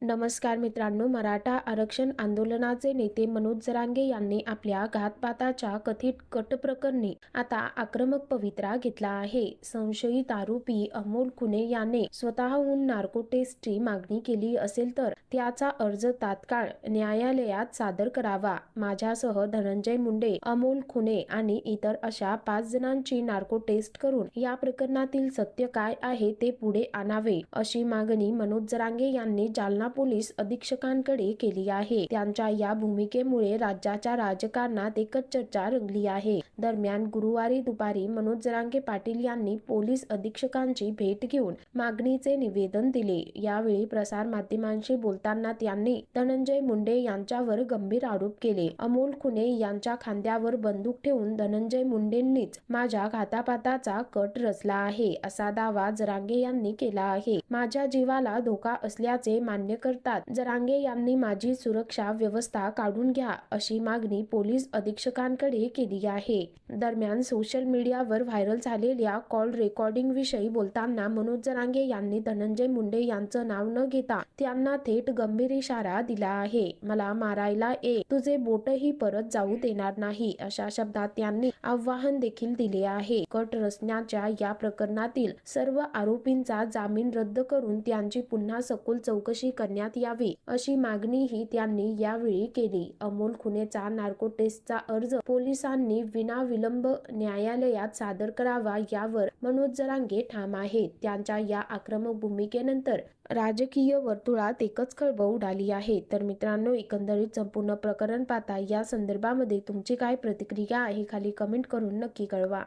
नमस्कार मित्रांनो, मराठा आरक्षण आंदोलनाचे नेते मनोज जरांगे यांनी आपल्या घातपाताच्या कथित कट प्रकरणी आता आक्रमक पवित्रा घेतला आहे. संशयित आरोपी अमोल खुने याने स्वतःहून नार्को टेस्टची मागणी केली असेल तर त्याचा अर्ज तात्काळ न्यायालयात सादर करावा. माझ्यासह धनंजय मुंडे, अमोल खुने आणि इतर अशा 5 जणांची नार्को टेस्ट करून या प्रकरणातील सत्य काय आहे ते पुढे आणावे, अशी मागणी मनोज जरांगे यांनी जालना पोलीस अधीक्षकांकडे केली आहे. त्यांच्या या भूमिकेमुळे राज्याच्या राजकारणात एकच चर्चा रंगली आहे. दरम्यान गुरुवारी दुपारी मनोज जरांगे पाटील यांनी पोलीस अधीक्षकांची भेट घेऊन मागणीचे निवेदन दिले. यावेळी प्रसार माध्यमांशी बोलताना त्यांनी धनंजय मुंडे यांच्यावर गंभीर आरोप केले. अमोल खुने यांच्या खांद्यावर बंदूक ठेवून धनंजय मुंडेंनीच माझ्या घातापाताचा कट रचला आहे, असा दावा जरांगे यांनी केला आहे. माझ्या जीवाला धोका असल्याचे मान्य करतात जरांगे यांनी माझी सुरक्षा व्यवस्था काढून घ्या, अशी मागणी पोलीस अधीक्षकांकडे केली आहे. दरम्यान सोशल मीडियावर व्हायरल झालेल्या कॉल रेकॉर्डिंग विषयी बोलताना मनोज जरांगे यांनी धनंजय मुंडे यांचं नाव न घेता त्यांना थेट गंभीर इशारा दिला आहे. मला मारायला ये, तुझे बोटही परत जाऊ देणार नाही, अशा शब्दात त्यांनी आव्हान देखील दिले आहे. कट रचण्याच्या या प्रकरणातील सर्व आरोपींचा जामीन रद्द करून त्यांची पुन्हा सखोल चौकशी करण्यात यावी, अशी मागणीही त्यांनी यावेळी केली. अमोल खुनेचा नार्को टेस्टचा अर्ज पोलिसांनी विनाविलंब न्यायालयात सादर करावा, यावर मनोज जरांगे ठाम आहेत. त्यांच्या या आक्रमक भूमिकेनंतर राजकीय वर्तुळात एकच खळबळ उडाली आहे. तर मित्रांनो, एकंदरीत संपूर्ण प्रकरण पाहता या संदर्भामध्ये तुमची काय प्रतिक्रिया आहे, खाली कमेंट करून नक्की कळवा.